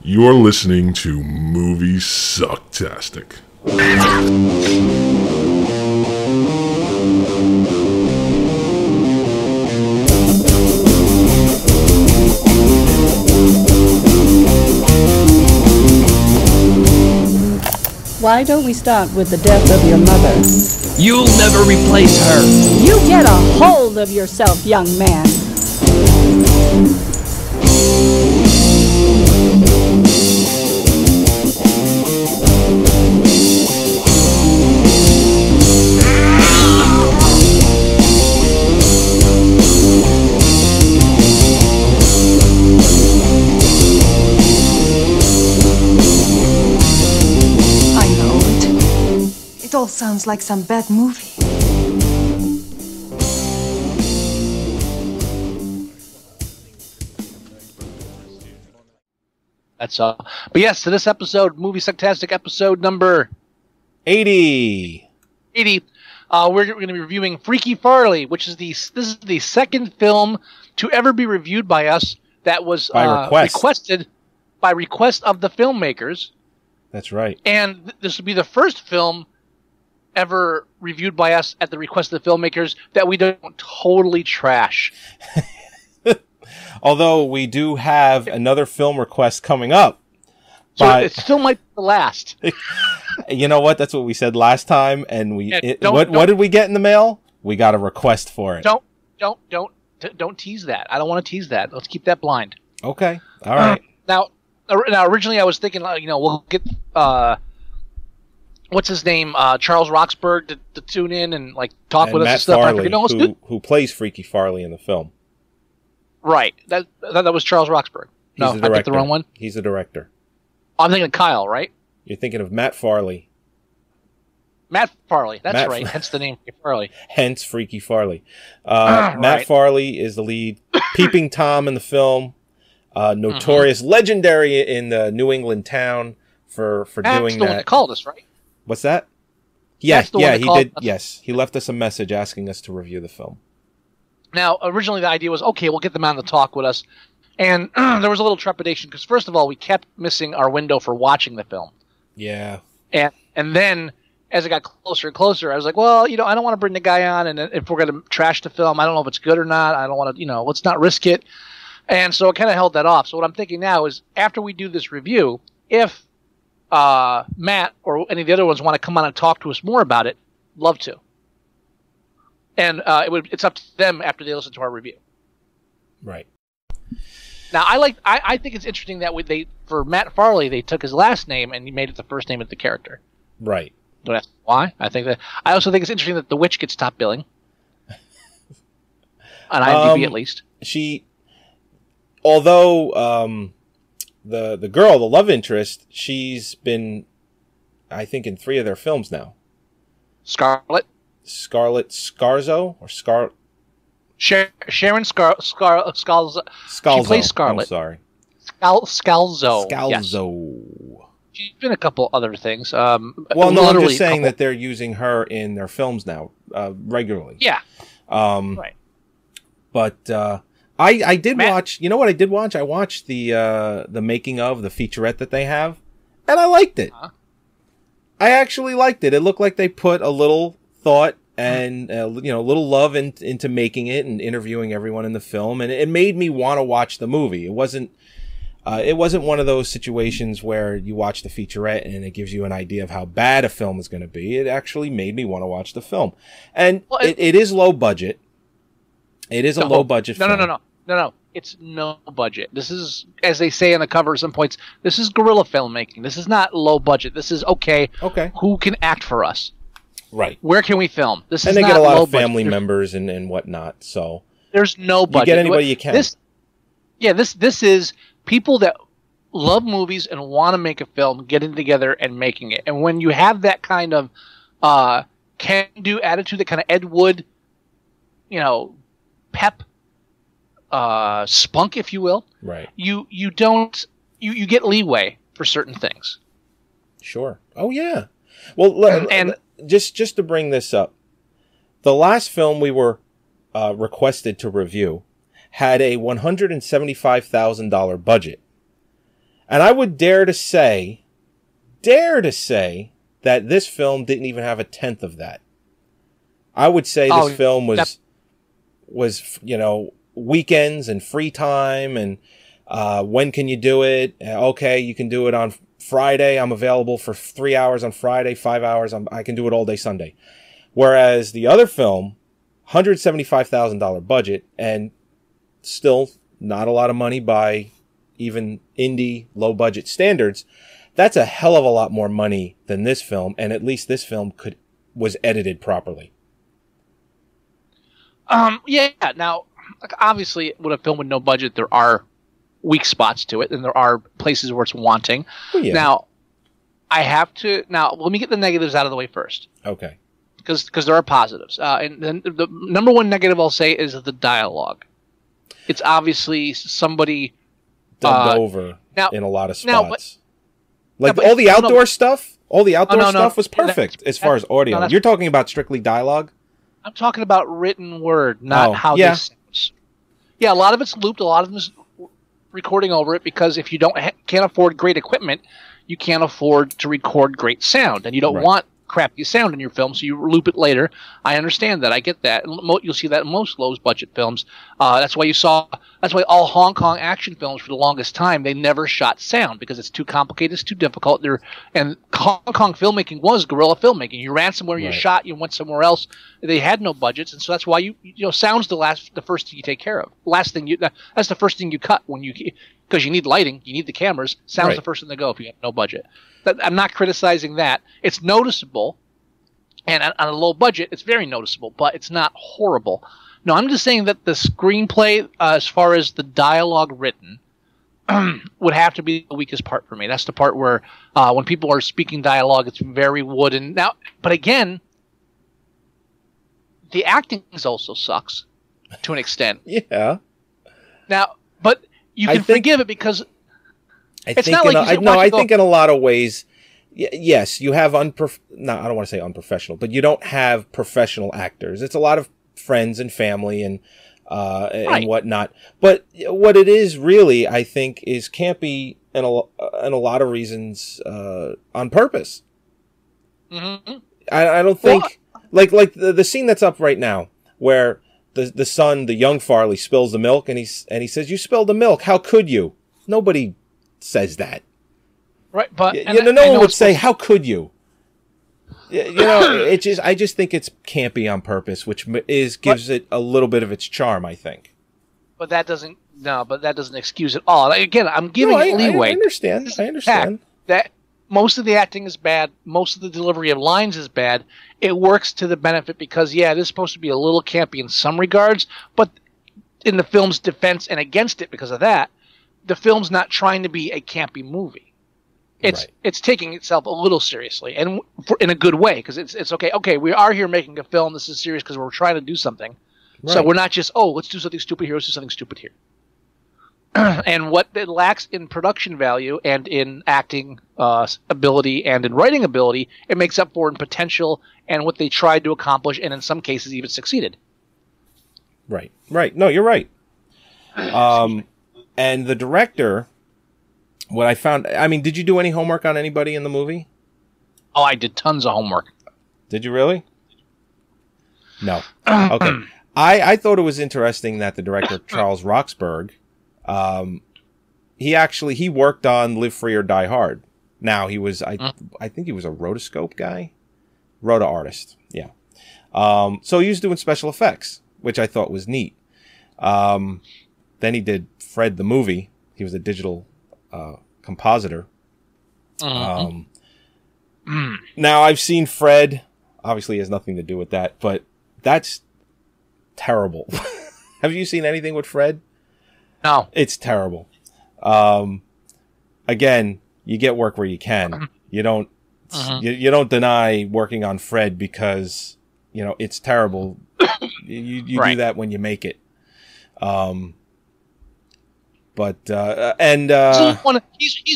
You're listening to Moviesucktastic. Why don't we start with the death of your mother? You'll never replace her. You get a hold of yourself, young man. It all sounds like some bad movie. That's all. But yes, to this episode, Moviesucktastic episode number 80. We're going to be reviewing Freaky Farley, which is this is the second film to ever be reviewed by us that was requested by request of the filmmakers. That's right. And this will be the first film ever reviewed by us at the request of the filmmakers that we don't totally trash. Although we do have another film request coming up. So it still might be the last. You know what? That's what we said last time. And what did we get in the mail? We got a request for it. Don't tease that. I don't want to tease that. Let's keep that blind. Okay. All right. Now, originally I was thinking, we'll get what's his name, Charles Roxburgh to tune in and talk with us and stuff. Farley, who plays Freaky Farley in the film. Right. That was Charles Roxburgh. No, I picked the wrong one. He's the director. I'm thinking of Kyle, right? You're thinking of Matt Farley. Matt Farley. That's right. Hence the name Farley. Hence Freaky Farley. Matt Farley is the lead. Peeping Tom in the film. Notorious, legendary in the New England town for doing that. That's the one that called us, right? What's that? Yes, he did. Yes, he left us a message asking us to review the film. Now, originally the idea was, okay, we'll get them on to talk with us. And there was a little trepidation because, first of all, we kept missing our window for watching the film. Yeah. And then, as it got closer and closer, I was like, well, I don't want to bring the guy on, and if we're going to trash the film, I don't know if it's good or not. I don't want to, let's not risk it. And so it kind of held that off. So what I'm thinking now is, after we do this review, if Matt or any of the other ones want to come on and talk to us more about it, love to. And it's up to them after they listen to our review. Right. Now, I think it's interesting that for Matt Farley, they took his last name and he made it the first name of the character. Right. Don't ask why. I also think it's interesting that the witch gets top billing. On IMDb, at least. Although the girl, the love interest, she's been, I think, in 3 of their films now. Scarlett Scarzo or Scar. Sharon Scalzo. She plays Scarlett. I'm sorry. Scalzo. Yes. She's been a couple other things. Well, no, I'm just saying that they're using her in their films now regularly. Yeah. Right. But I did watch. You know what I did watch? I watched the making of the featurette that they have, and I liked it. Huh? I actually liked it. It looked like they put a little thought and a little love into making it and interviewing everyone in the film, and it made me want to watch the movie. It wasn't one of those situations where you watch the featurette and it gives you an idea of how bad a film is going to be. It actually made me want to watch the film, and it is low budget. It is a low budget film. No. It's no budget. This is, as they say on the cover at some points, this is guerrilla filmmaking. This is not low budget. This is okay. Who can act for us? Right. Where can we film? This is not low budget. And they get a lot of family members and whatnot. So there's no budget. You get anybody you can. This is people that love movies and want to make a film getting together and making it. And when you have that kind of can-do attitude, that kind of Ed Wood, pep, spunk, if you will. Right. You get leeway for certain things. Sure. Oh yeah. Well, just to bring this up, the last film we were requested to review had a $175,000 budget. And I would dare to say that this film didn't even have a tenth of that. I would say this film was, weekends and free time and when can you do it? Okay, you can do it on Friday. I'm available for 3 hours on Friday, 5 hours. I can do it all day Sunday. Whereas the other film, $175,000 budget, and still not a lot of money by even indie low-budget standards. That's a hell of a lot more money than this film, and at least this film was edited properly. Yeah. Now, obviously, with a film with no budget, there are weak spots to it, and there are places where it's wanting. Oh, yeah. Now, let me get the negatives out of the way first. Okay. Because there are positives. And then the number one negative I'll say is the dialogue. It's obviously somebody dubbed over in a lot of spots. All the outdoor stuff was perfect as far as audio. You're talking about strictly dialogue? I'm talking about written word, not how they sound. Yeah, a lot of it's looped. A lot of them is recording over it because if you can't afford great equipment, you can't afford to record great sound, and you don't want crappy sound in your film, so you loop it later. I understand that. I get that. You'll see that in most low-budget films. That's why all Hong Kong action films for the longest time, they never shot sound because it's too complicated, it's too difficult. And Hong Kong filmmaking was guerrilla filmmaking. You ran somewhere, you shot, you went somewhere else. They had no budgets, and so that's why sound's the first thing you take care of. That's the first thing you cut because you need lighting, you need the cameras. Sound's the first thing to go if you have no budget. I'm not criticizing that. It's noticeable, and on a low budget, it's very noticeable, but it's not horrible. No, I'm just saying that the screenplay, as far as the dialogue written, would have to be the weakest part for me. That's the part where when people are speaking dialogue, it's very wooden. Now, but again, the acting also sucks to an extent. Yeah. Now, but you can forgive it because I think in a lot of ways, yes, you have I don't want to say unprofessional, but you don't have professional actors. It's a lot of friends and family and whatnot. But what it is really, I think, is campy in a lot of reasons on purpose. Mm-hmm. I don't think like the scene that's up right now where the son, the young Farley, spills the milk and he says, "You spilled the milk. How could you?" Nobody says that, right? But no one would say, "How could you?" I just think it's campy on purpose, which gives it a little bit of its charm, I think. But that doesn't excuse it all. Again, I'm giving it leeway. I understand that most of the acting is bad, most of the delivery of lines is bad. It works to the benefit because it is supposed to be a little campy in some regards, but in the film's defense and against it because of that, the film's not trying to be a campy movie. It's taking itself a little seriously, and in a good way, because it's okay. Okay, we are here making a film. This is serious because we're trying to do something. Right. So we're not just, let's do something stupid here. Let's do something stupid here. And what it lacks in production value and in acting ability and in writing ability, it makes up for in potential and what they tried to accomplish, and in some cases even succeeded. Right. No, you're right. And the director, what I found, did you do any homework on anybody in the movie? Oh, I did tons of homework. Did you really? No. Okay. I thought it was interesting that the director, Charles Roxburgh, he worked on Live Free or Die Hard. Now, he was, I think he was a rotoscope guy? Roto artist, yeah. So he was doing special effects, which I thought was neat. Then he did Fred the movie. He was a digital compositor. Now, I've seen Fred. Obviously, it has nothing to do with that, but that's terrible. Have you seen anything with Fred? No. It's terrible. Again, you get work where you can. You don't you don't deny working on Fred because, it's terrible. You do that when you make it. He's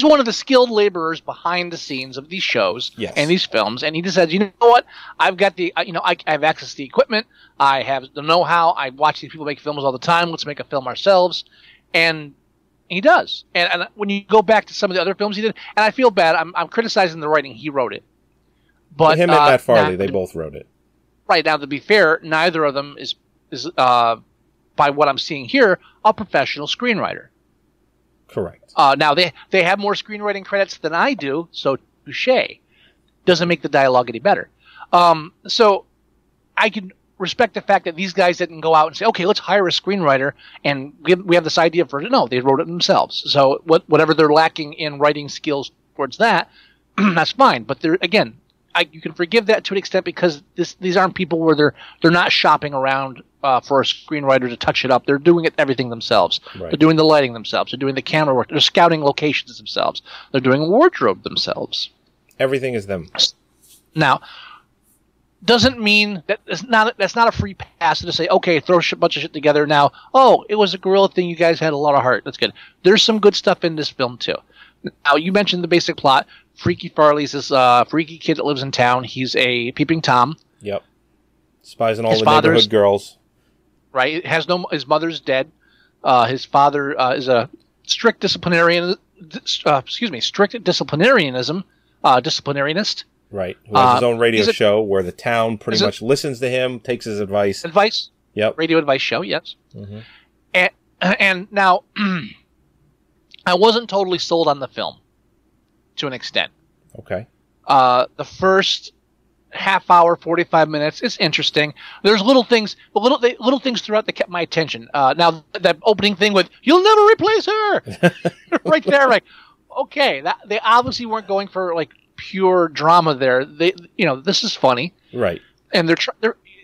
one of the skilled laborers behind the scenes of these shows and these films, and he just says, you know what, I've got the, I have access to the equipment, I have the know-how, I watch these people make films all the time, let's make a film ourselves, and He does. And when you go back to some of the other films he did, and I feel bad, I'm criticizing the writing. He wrote it. But him and Matt Farley, they both wrote it. Right. Now, to be fair, neither of them is by what I'm seeing here, a professional screenwriter. Correct. Now, they have more screenwriting credits than I do, so touche. Doesn't make the dialogue any better. So I can respect the fact that these guys didn't go out and say, okay, let's hire a screenwriter and we have this idea for it. No, they wrote it themselves. So whatever they're lacking in writing skills towards that, that's fine. But again, you can forgive that to an extent because these aren't people where they're not shopping around for a screenwriter to touch it up. They're doing everything themselves. Right. They're doing the lighting themselves. They're doing the camera work. They're scouting locations themselves. They're doing wardrobe themselves. Everything is them. Now, doesn't mean that that's not a free pass to say, okay, throw a bunch of shit together now. Oh, it was a guerrilla thing. You guys had a lot of heart. That's good. There's some good stuff in this film, too. Now, you mentioned the basic plot. Freaky Farley's this freaky kid that lives in town. He's a peeping Tom. Yep. Spies on all the neighborhood girls. Right. His mother's dead. His father is a strict disciplinarianist. Disciplinarianist. Right. Who has his own radio show where the town pretty much listens to him, takes his advice. Advice? Yep. Radio advice show, yes. Mm-hmm. And now, I wasn't totally sold on the film, to an extent. Okay. The first half hour, 45 minutes, it's interesting. There's little things throughout that kept my attention. Now, that opening thing with, you'll never replace her! Right there, like, okay, they obviously weren't going for, like, pure drama there. This is funny, right? And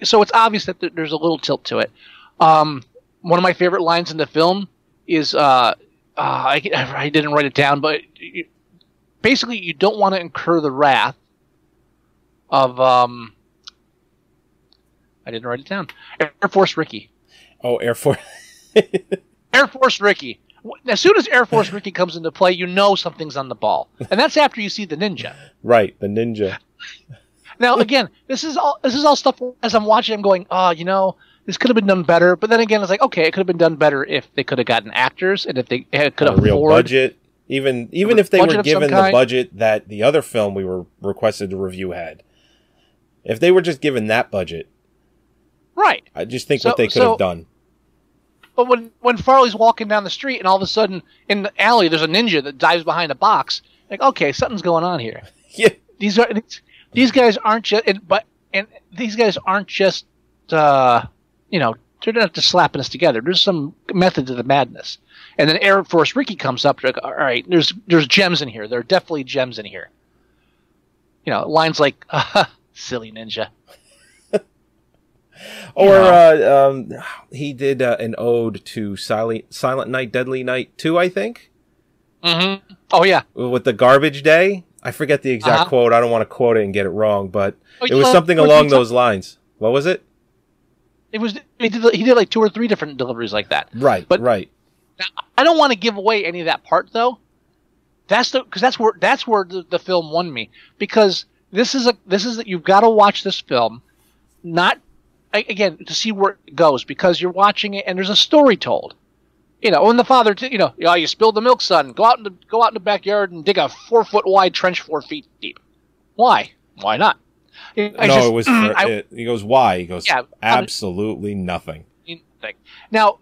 so it's obvious that there's a little tilt to it. One of my favorite lines in the film is I didn't write it down, but basically you don't want to incur the wrath of I didn't write it down. Air Force Ricky. Oh, Air Force. Air Force Ricky. As soon as Air Force Ricky comes into play, you know something's on the ball, and that's after you see the ninja. Right, the ninja. Now, again, this is all stuff. As I'm watching, I'm going, this could have been done better. But then again, it's like, okay, it could have been done better if they could have gotten actors and if they could have a real budget. Even if they were given the budget that the other film we were requested to review had, if they were just given that budget, right? I just think what they could have done. But when Farley's walking down the street and all of a sudden in the alley there's a ninja that dives behind a box, like, okay, something's going on here. Yeah, these guys aren't just they're not just slapping us together. There's some method to the madness. And then Air Force Ricky comes up, like, all right, there's gems in here. There are definitely gems in here. Lines like, silly ninja. Or he did an ode to Silent Night, Deadly Night 2, I think. Mm-hmm. Oh, yeah. With the garbage day. I forget the exact quote. I don't want to quote it and get it wrong, but it was something along those lines. What was it? He did like 2 or 3 different deliveries like that. Right, right. Now, I don't want to give away any of that part, though. That's where the film won me, because this is you've got to watch this film, not again to see where it goes, because you're watching it and there's a story told. When the father, you spilled the milk, son. Go out in the backyard and dig a 4-foot wide trench 4 feet deep. Why? Why not? It was. He goes, why? He goes, absolutely nothing. Now,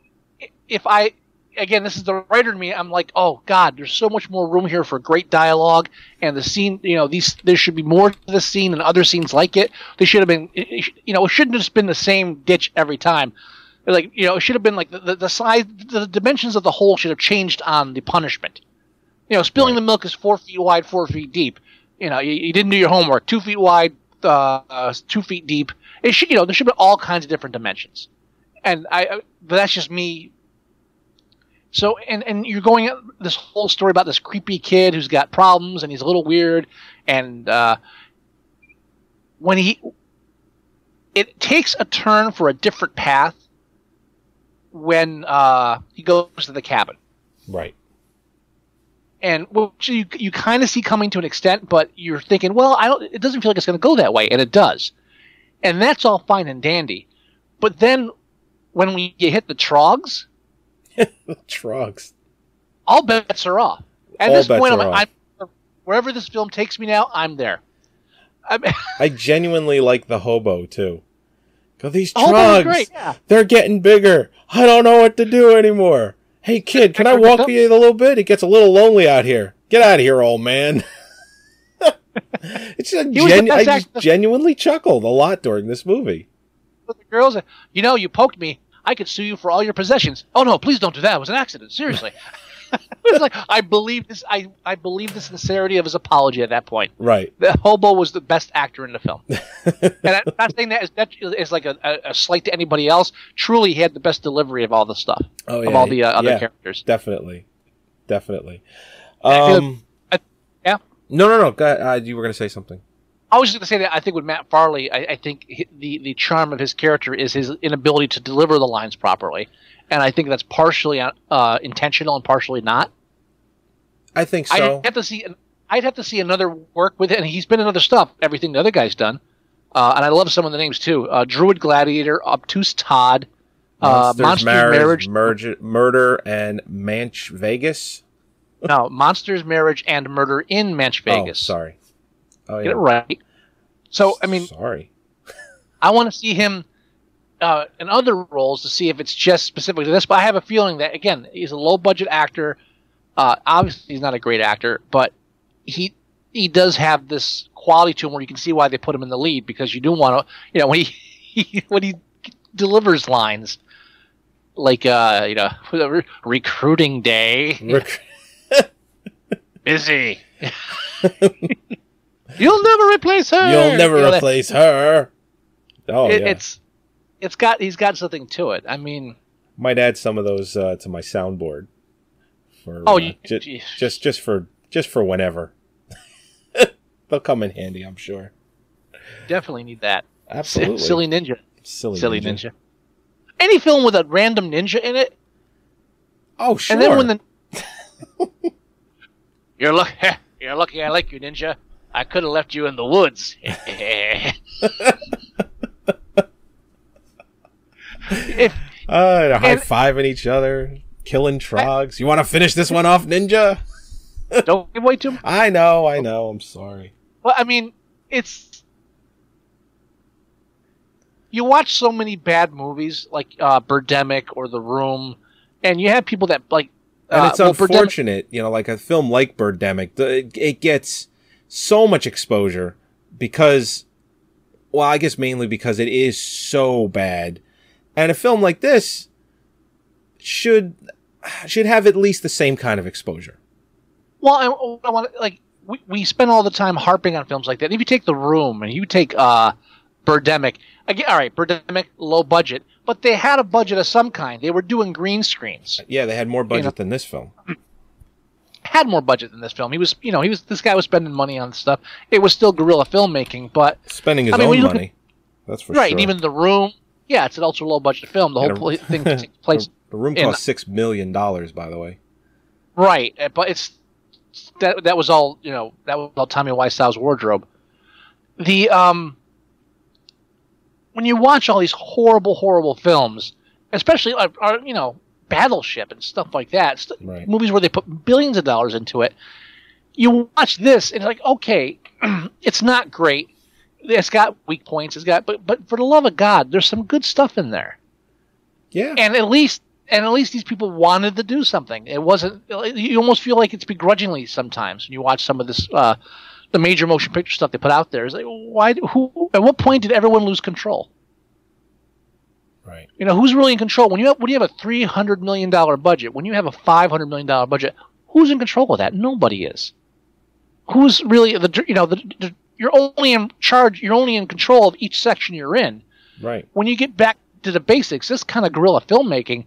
again, this is the writer in me. I'm like, oh God, there's so much more room here for great dialogue, and the scene. There should be more to the scene and other scenes like it. They should have been. It shouldn't have just been the same ditch every time. Like, it should have been like the size, the dimensions of the hole should have changed on the punishment. Spilling the milk is 4 feet wide, 4 feet deep. You didn't do your homework. 2 feet wide, 2 feet deep. It should, there should be all kinds of different dimensions. But that's just me. So, and you're going this whole story about this creepy kid who's got problems and he's a little weird, and it takes a turn for a different path when he goes to the cabin. Right. And which you kind of see coming to an extent, but you're thinking, well, it doesn't feel like it's going to go that way, and it does. And that's all fine and dandy. But then when you hit the trogs, Trogs. all bets are off. At All this bets point, are off. wherever this film takes me now, I'm there. I genuinely like the hobo, too. Go, these Hobo's drugs, great, yeah. they're getting bigger. I don't know what to do anymore. Hey, kid, can I walk with you a little bit? It gets a little lonely out here. Get out of here, old man. It's I just genuinely chuckled a lot during this movie. But the girls, you poked me. I could sue you for all your possessions. Oh, no, please don't do that. It was an accident. Seriously. It was like, I believe this. I believe the sincerity of his apology at that point. Right. The hobo was the best actor in the film. And I'm not saying that is like a slight to anybody else. Truly, he had the best delivery of all the stuff. Oh, yeah. Of all the other characters. Definitely. Yeah? No. Go ahead. You were going to say something. I was just going to say that I think with Matt Farley, I think the charm of his character is his inability to deliver the lines properly. And I think that's partially intentional and partially not. I think so. I'd have to see another work with it, and he's been in other stuff. Everything the other guy's done, and I love some of the names too. Druid Gladiator, Obtuse Todd, Monsters Marriage, Murder, and Manch Vegas. No, Monsters, Marriage, and Murder in Manch Vegas. Oh, sorry. Oh, yeah. Get it right. So I mean, sorry. I want to see him. In other roles to see if it's just specific to this, but I have a feeling that, again, he's a low-budget actor. Obviously, he's not a great actor, but he does have this quality to him where you can see why they put him in the lead, because you do want to, when he delivers lines like, recruiting day, busy. You'll never replace her. You'll never replace her. Oh, yeah. He's got something to it. I mean, might add some of those to my soundboard. For, just for whenever. They'll come in handy, I'm sure. Definitely need that. Absolutely. Silly ninja. Silly ninja. Any film with a random ninja in it. Oh, sure. And then when you're lucky I like you, ninja. I could have left you in the woods. High-fiving each other, killing trogs. You want to finish this one off, ninja? Don't give away too much. I know. I'm sorry. Well, I mean, you watch so many bad movies like Birdemic or The Room, and you have people that like. And it's unfortunate, like a film like Birdemic, it gets so much exposure because, well, I guess mainly because it is so bad. And a film like this should have at least the same kind of exposure. Well, I want we spend all the time harping on films like that. If you take The Room and you take Birdemic, again, all right, Birdemic, low budget, but they had a budget of some kind. They were doing green screens. Yeah, they had more budget than this film. Had more budget than this film. This guy was spending money on stuff. It was still guerrilla filmmaking, but spending his own money. That's for sure. Right, and even The Room. Yeah, it's an ultra low budget film. The whole thing takes place. The Room cost $6 million, by the way. Right, but that was all that was all Tommy Wiseau's wardrobe. The when you watch all these horrible films, especially Battleship and stuff like that, right. Movies where they put billions of dollars into it, you watch this and it's like, okay, it's not great. It's got weak points. But for the love of God, there's some good stuff in there. Yeah. And at least these people wanted to do something. It wasn't. You almost feel like it's begrudgingly sometimes when you watch some of this, the major motion picture stuff they put out there. It's like, why? At what point did everyone lose control? Right. Who's really in control when you have a $300 million budget? When you have a $500 million budget, who's in control of that? Nobody is. Who's really you're only in charge. You're only in control of each section you're in. Right. When you get back to the basics, this kind of guerrilla filmmaking,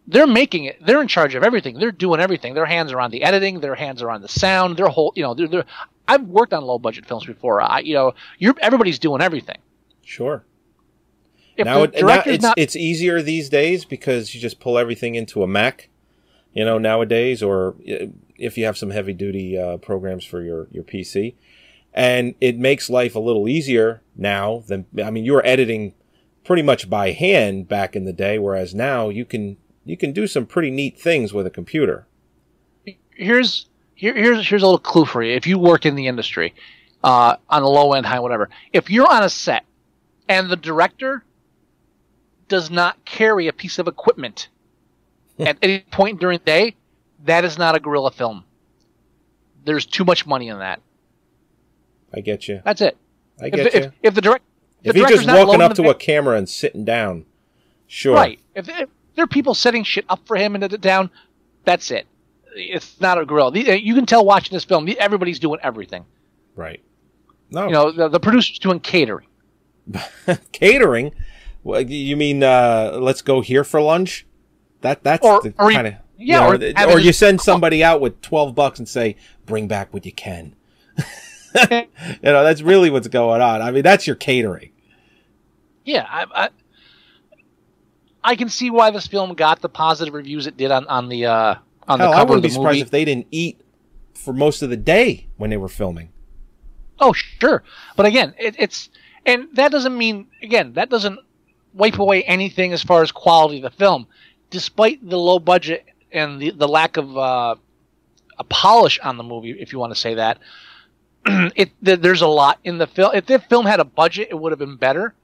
they're making it. They're in charge of everything. They're doing everything. Their hands are on the editing. Their hands are on the sound. Their whole, I've worked on low budget films before. Everybody's doing everything. Sure. If now the director's it's easier these days because you just pull everything into a Mac, nowadays, or if you have some heavy duty programs for your PC. And it makes life a little easier now than, you were editing pretty much by hand back in the day, whereas now you can do some pretty neat things with a computer. here's a little clue for you. If you work in the industry, on the low end, high, whatever, if you're on a set and the director does not carry a piece of equipment at any point during the day, that is not a guerrilla film. There's too much money in that. I get you. That's it. I get you. If he's just walking up to a camera and sitting down, sure. Right. If there are people setting shit up for him and down, that's it. It's not a guerrilla. You can tell watching this film, everybody's doing everything. Right. No. You know, the producer's doing catering. Catering? Well, you mean let's go here for lunch? That's the kind of... Yeah, or you send somebody out with $12 and say, bring back what you can. You know, that's really what's going on. I mean, that's your catering. Yeah, I can see why this film got the positive reviews it did on the cover of the movie. I wouldn't be surprised if they didn't eat for most of the day when they were filming. Oh, sure. But again, and that doesn't mean, again, that doesn't wipe away anything as far as quality of the film. Despite the low budget and the lack of a polish on the movie, if you want to say that, there's a lot in the film. If the film had a budget, it would have been better.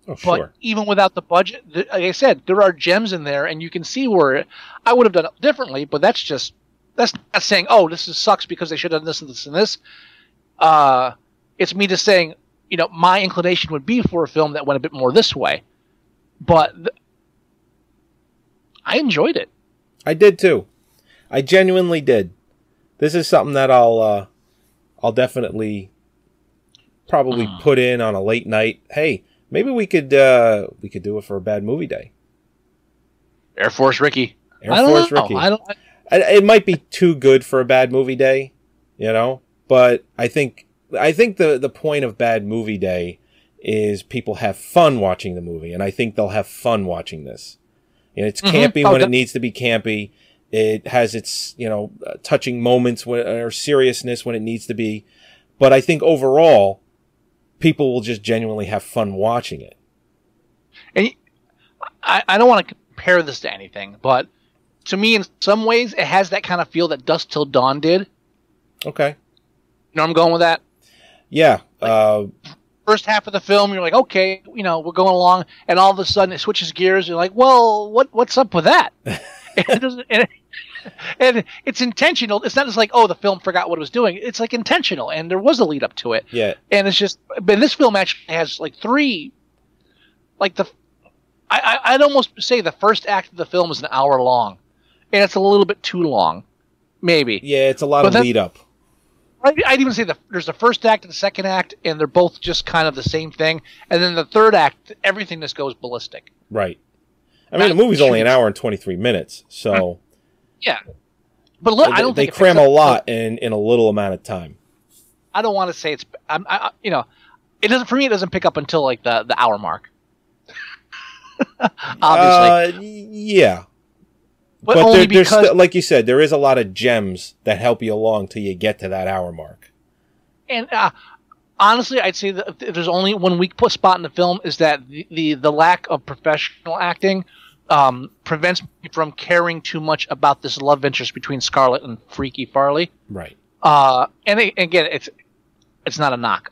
Oh, sure. But even without the budget, like I said, there are gems in there, and you can see where I would have done it differently. But that's not saying, oh, this sucks because they should have done this and this and this. It's me just saying, you know, my inclination would be for a film that went a bit more this way. But I enjoyed it. I did too. I genuinely did. This is something that I'll definitely probably put in on a late night. Hey, maybe we could do it for a bad movie day. Air Force Ricky. Ricky. It might be too good for a bad movie day, you know. But I think the point of bad movie day is people have fun watching the movie, and I think they'll have fun watching this. And it's campy when it needs to be campy. It has its, you know, touching moments or seriousness when it needs to be. But I think overall, people will just genuinely have fun watching it. And I don't want to compare this to anything, but to me, in some ways, it has that kind of feel that Dusk Till Dawn did. Okay. You know where I'm going with that? Yeah. First half of the film, you're like, okay, you know, we're going along, and all of a sudden it switches gears. You're like, well, what's up with that? and it's intentional. It's not just like, oh, the film forgot what it was doing. It's like intentional, and there was a lead up to it. Yeah. And it's just, but this film actually has like three, like I'd almost say the first act of the film is an hour long, and it's a little bit too long, maybe. Yeah, it's a lot of lead up. I'd even say there's the first act and the second act, and they're both just kind of the same thing. And then the third act, everything just goes ballistic. Right. I mean, the movie's only an hour and 23 minutes, so... Yeah. But look, I don't think they cram a lot in a little amount of time. I don't want to say it's... you know, it doesn't, for me, it doesn't pick up until, like, the hour mark. Obviously. Yeah. But only because, there's like you said, there is a lot of gems that help you along till you get to that hour mark. And honestly, I'd say that if there's only one weak spot in the film is that the lack of professional acting prevents me from caring too much about this love interest between Scarlett and Freaky Farley. Right. And again, it's not a knock.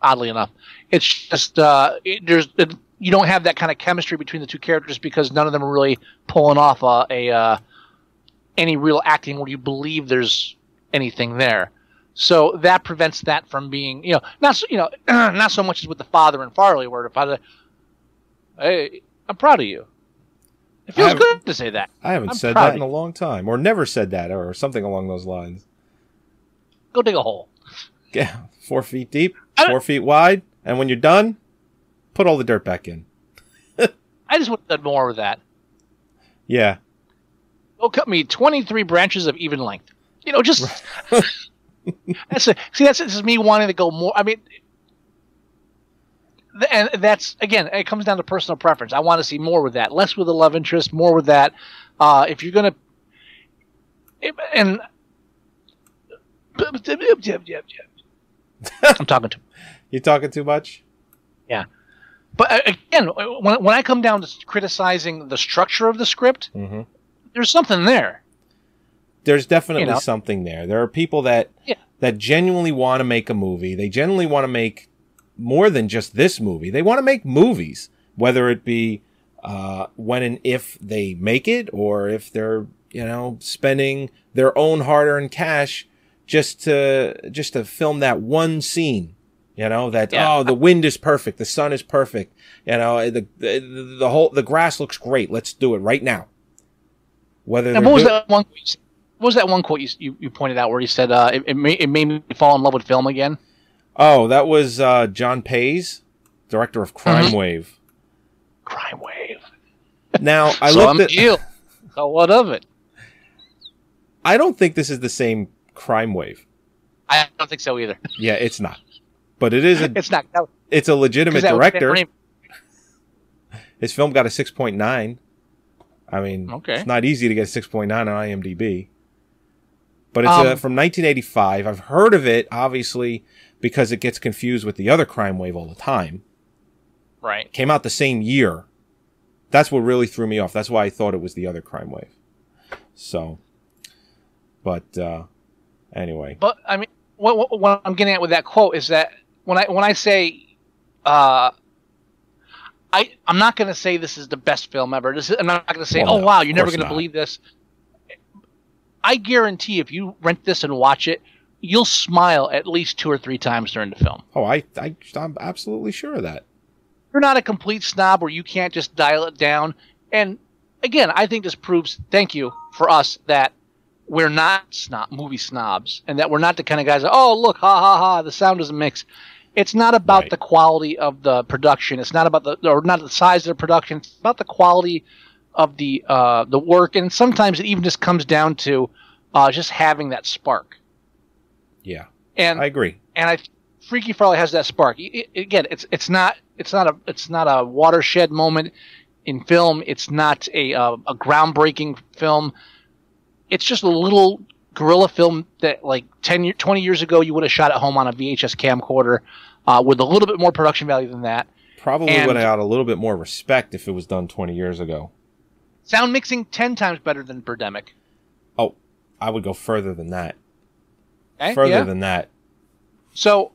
Oddly enough, it's just you don't have that kind of chemistry between the two characters because none of them are really pulling off any real acting where you believe there's anything there. So that prevents that from being, you know, not so much as with the father and Farley, where the father, hey, I'm proud of you. It feels good to say that. I haven't said that in a long time, or never said that, or something along those lines. Go dig a hole. Yeah, 4 feet deep, 4 feet wide, and when you're done, put all the dirt back in. I just want to do more with that. Yeah. Go cut me 23 branches of even length. You know, just... This is me wanting to go more. I mean... And that's, again, it comes down to personal preference. I want to see more with that. Less with the love interest, more with that. If you're going to... And... I'm talking too much. You talking too much? Yeah. But again, when I come down to criticizing the structure of the script, there's something there. there's definitely something there. There are people that genuinely want to make a movie. They genuinely want to make more than just this movie. They want to make movies, whether it be when and if they make it, or if they're spending their own hard-earned cash just to film that one scene. The wind is perfect, the sun is perfect, the grass looks great. Let's do it right now. What was that one quote you pointed out where he said it made me fall in love with film again? Oh, that was John Pays, director of Crime Wave. Crime Wave. Now I looked at. So what of it? I don't think this is the same Crime Wave. I don't think so either. Yeah, it's not. But it is. It's not. It's a legitimate director. His film got a 6.9. I mean, It's not easy to get a 6.9 on IMDb. But it's from 1985. I've heard of it, obviously, because it gets confused with the other Crime Wave all the time. Right. Came out the same year. That's what really threw me off. That's why I thought it was the other Crime Wave. So, but anyway. But I mean, what I'm getting at with that quote is that when I say, I'm not going to say this is the best film ever. I'm not going to say, wow, you're never going to believe this. I guarantee if you rent this and watch it, you'll smile at least 2 or 3 times during the film. Oh, I'm absolutely sure of that. You're not a complete snob where you can't just dial it down. And again, I think this proves, thank you, for us, that we're not movie snobs, and that we're not the kind of guys that, oh, look, ha, ha, ha, the sound doesn't mix. It's not about the quality of the production. It's not about not the size of the production. It's about the quality of the work. And sometimes it even just comes down to just having that spark. Yeah, and I agree. And Freaky Farley has that spark. Again, it's not a watershed moment in film. It's not a groundbreaking film. It's just a little guerrilla film that, like 20 years ago, you would have shot at home on a VHS camcorder with a little bit more production value than that. Probably would have had a little bit more respect if it was done 20 years ago. Sound mixing 10 times better than Birdemic. Oh, I would go further than that. Okay, further than that. So,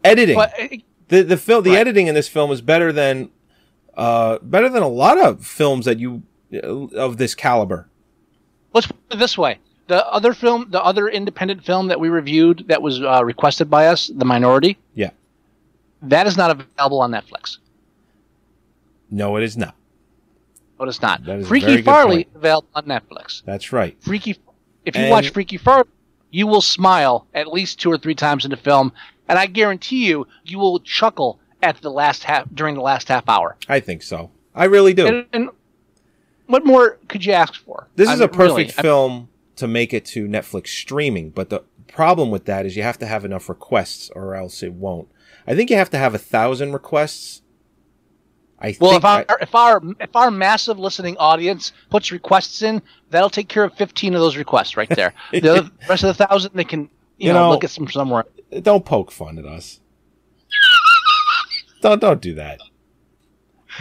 editing. The editing in this film is better than a lot of films of this caliber. Let's put it this way: the other independent film that we reviewed that was requested by us, The Minority. Yeah, that is not available on Netflix. No, it is not. No, it's not. That is Freaky Farley available on Netflix. That's right. If you watch Freaky Farley, you will smile at least 2 or 3 times in the film, and I guarantee you will chuckle at during the last half hour. I think so. I really do. And what more could you ask for? This is a perfect film to make it to Netflix streaming, but the problem with that is you have to have enough requests, or else it won't. I think you have to have 1,000 requests. If our massive listening audience puts requests in, that'll take care of 15 of those requests right there. The rest of the 1,000, they can look at somewhere. Don't poke fun at us. Don't do that.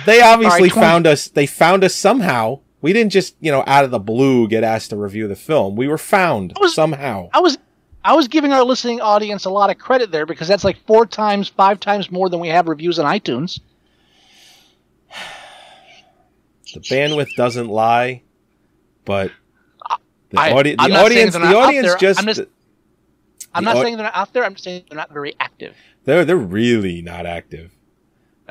They obviously found us. They found us somehow. We didn't just out of the blue get asked to review the film. We were found somehow. I was giving our listening audience a lot of credit there, because that's like 4 times, 5 times more than we have reviews on iTunes. The bandwidth doesn't lie, but the I'm audience just. I'm not saying they're not out there. I'm just saying they're not very active. They're really not active.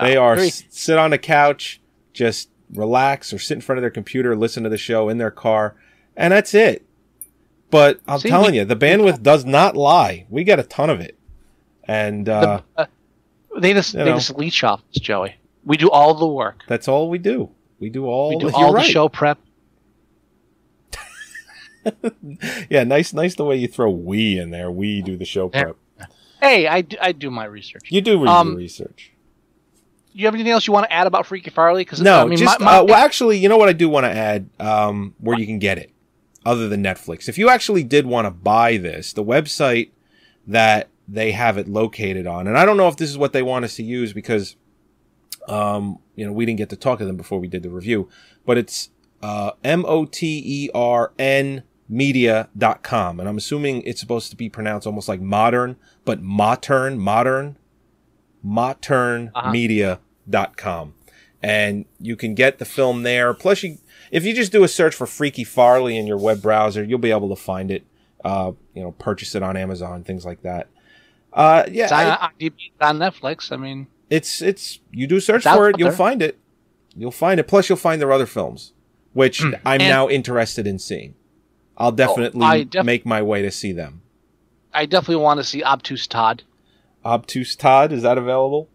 They are sit on a couch, just relax, or sit in front of their computer, listen to the show in their car, and that's it. But I'm telling you, the bandwidth does not lie. We get a ton of it, and they just leech off us, Joey. We do all the work. That's all we do. We do all the show prep. Yeah, nice the way you throw "we" in there. We do the show prep. Hey, I do my research. You do your research. Do you have anything else you want to add about Freaky Farley? No, well, actually, you know what I do want to add, where you can get it, other than Netflix. If you actually did want to buy this, the website that they have it located on, and I don't know if this is what they want us to use because, we didn't get to talk to them before we did the review, but it's MOTERN Media.com, and I'm assuming it's supposed to be pronounced almost like modern, but modern Media.com, and you can get the film there. Plus, if you just do a search for Freaky Farley in your web browser, you'll be able to find it. Purchase it on Amazon, things like that. It's on Netflix. I mean, it's you do search for it, you'll find it. You'll find it. Plus, you'll find their other films, which I'm now interested in seeing. I'll definitely make my way to see them. I definitely want to see Obtuse Todd. Obtuse Todd, is that available?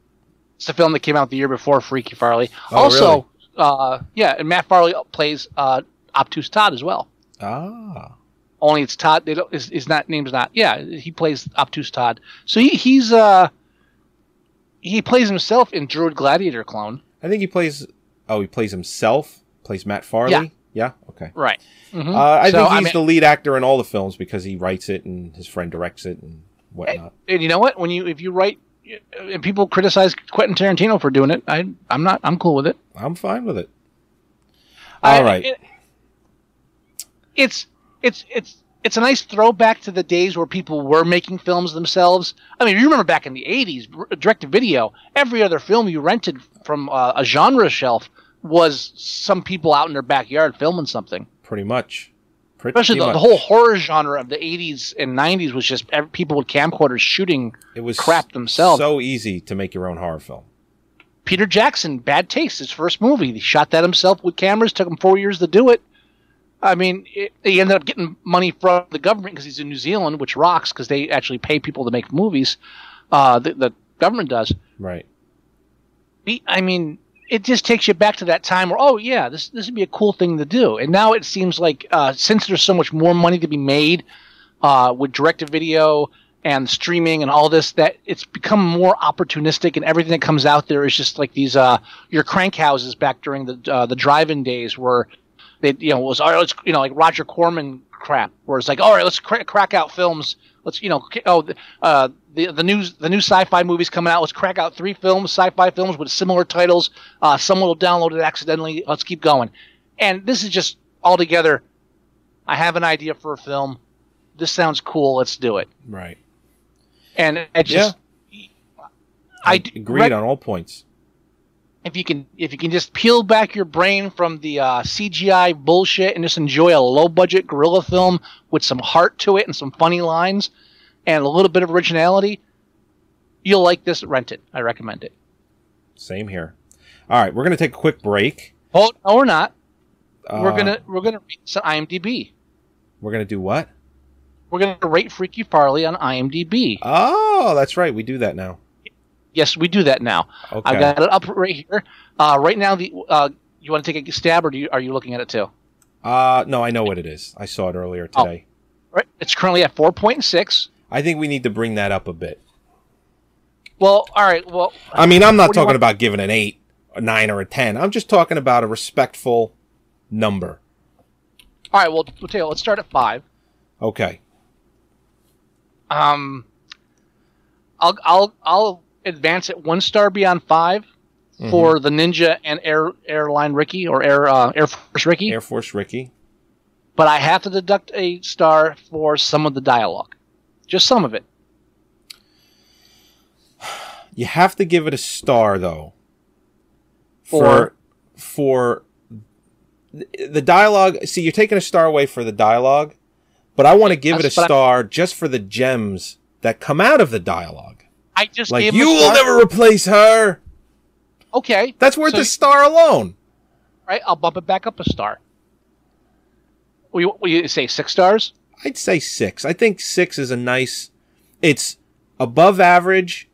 It's the film that came out the year before Freaky Farley. Oh, really? And Matt Farley plays Obtuse Todd as well. Ah. Only it's Todd. His name's not. Yeah, he plays Obtuse Todd. So he plays himself in Druid Gladiator Clone. I think he plays. Oh, he plays himself. Plays Matt Farley. Yeah. Okay. Right. Mm-hmm. I think he's the lead actor in all the films because he writes it and his friend directs it and whatnot. And you know what? If you write, and people criticize Quentin Tarantino for doing it, I'm cool with it. I'm fine with it. All right. It's a nice throwback to the days where people were making films themselves. I mean, you remember back in the 80s, direct-to-video, every other film you rented from a genre shelf was some people out in their backyard filming something. Pretty much. Especially the whole horror genre of the 80s and 90s was just people with camcorders shooting crap themselves. So easy to make your own horror film. Peter Jackson, Bad Taste, his first movie. He shot that himself with cameras. Took him 4 years to do it. I mean, he ended up getting money from the government because he's in New Zealand, which rocks because they actually pay people to make movies. The government does. Right. I mean, it just takes you back to that time where, this would be a cool thing to do. And now it seems like since there's so much more money to be made with direct-to-video and streaming and all this, that it's become more opportunistic, and everything that comes out there is just like these your crank houses back during the drive-in days where they was like Roger Corman crap, where it's like, all right, let's crack out films. Let's the new sci-fi movies coming out. Let's crack out 3 sci-fi films with similar titles. Someone will download it accidentally. Let's keep going. And this is just all together. I have an idea for a film. This sounds cool. Let's do it. Right. And it just, I agreed on all points. If you can just peel back your brain from the CGI bullshit and just enjoy a low budget guerrilla film with some heart to it and some funny lines and a little bit of originality, you'll like this. Rent it. I recommend it. Same here. All right, we're gonna take a quick break. Oh no, we're not. We're gonna rate some IMDb. We're gonna do what? We're gonna rate Freaky Farley on IMDb. Oh, that's right. We do that now. Yes, we do that now. Okay. I've got it up right here. Right now, you want to take a stab, or are you looking at it too? No, I know what it is. I saw it earlier today. Right. It's currently at 4.6. I think we need to bring that up a bit. Well, all right. Well, I mean, I'm not talking about giving an 8, a 9, or a 10. I'm just talking about a respectful number. All right. Well, let's start at 5. Okay. I'll advance it 1 star beyond 5 for the Ninja and Airline Ricky or Air Force Ricky. Air Force Ricky. But I have to deduct a star for some of the dialogue, just some of it. You have to give it a star though. For the dialogue. See, you're taking a star away for the dialogue, but I want to give it a star just for the gems that come out of the dialogue. I just like gave you will never replace her. Okay, that's worth a star alone. Right, I'll bump it back up a star. Will you say 6 stars? I'd say 6. I think 6 is a nice. It's above average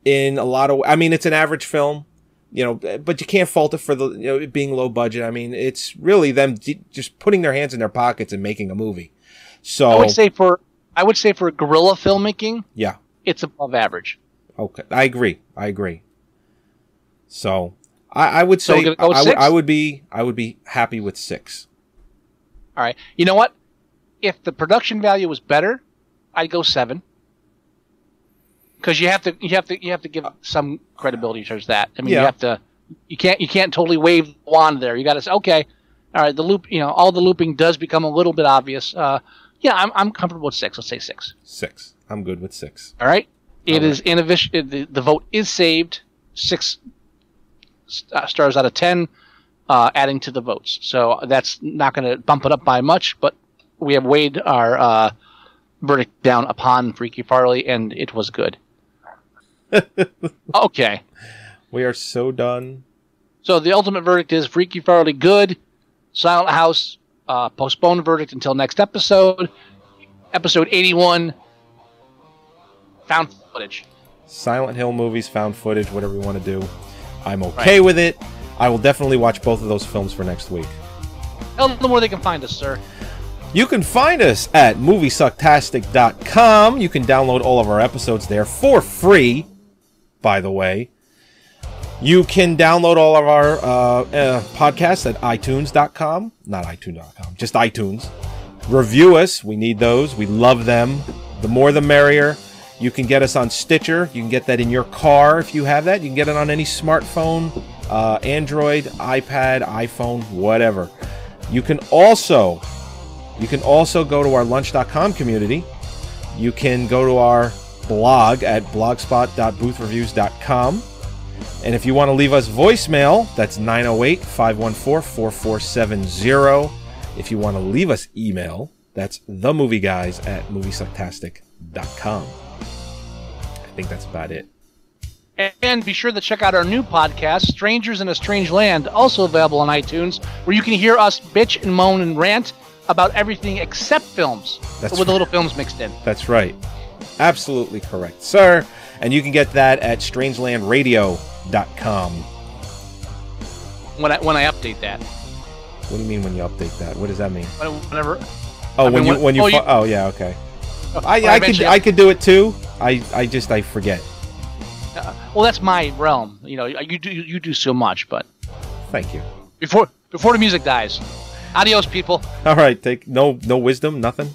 in a lot of. I mean, it's an average film, but you can't fault it for it being low budget. I mean, it's really them just putting their hands in their pockets and making a movie. So I would say for guerrilla filmmaking, yeah, it's above average. Okay, I agree. So I would say I would be happy with 6. All right. You know what? If the production value was better, I'd go 7. Because you have to give some credibility towards that. I mean, you can't totally wave the wand there. You got to say, okay, All right, the loop, all the looping does become a little bit obvious. Yeah, I'm comfortable with 6. Let's say 6. 6. I'm good with 6. All right. It is the vote is saved. 6 stars out of 10, adding to the votes. So that's not going to bump it up by much, but we have weighed our verdict down upon Freaky Farley, and it was good. Okay. We are so done. So the ultimate verdict is Freaky Farley good, Silent House postponed verdict until next episode. Episode 81, found footage. Silent Hill movies, found footage, whatever you want to do. I'm okay with it. I will definitely watch both of those films for next week. Tell them where they can find us, sir. You can find us at Moviesucktastic.com. You can download all of our episodes there for free, by the way. You can download all of our podcasts at iTunes.com. Not iTunes.com, just iTunes. Review us. We need those. We love them. The more the merrier. You can get us on Stitcher. You can get that in your car if you have that. You can get it on any smartphone, Android, iPad, iPhone, whatever. You can also go to our lunch.com community. You can go to our blog at blogspot.boothreviews.com. And if you want to leave us voicemail, that's 908-514-4470. If you want to leave us email, that's themovieguys@moviesucktastic.com. I think that's about it. And be sure to check out our new podcast, Strangers in a Strange Land, also available on iTunes, where you can hear us bitch and moan and rant about everything except films, but with a little films mixed in. That's right. Absolutely correct, sir. And you can get that at strangelandradio.com. When I update that. What do you mean when you update that? What does that mean? Whenever. Oh, oh yeah, okay. I could do it too. I forget. Well, that's my realm. You do so much, but. Thank you. Before the music dies. Adios, people. All right, take no wisdom, nothing.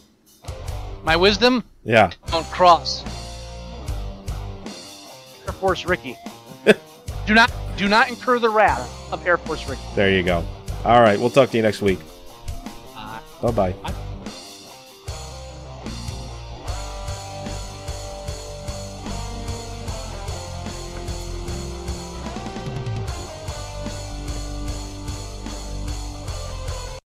My wisdom? Yeah. Don't cross. Air Force Ricky. Do not incur the wrath of Air Force Ricky. There you go. All right, we'll talk to you next week. Bye-bye.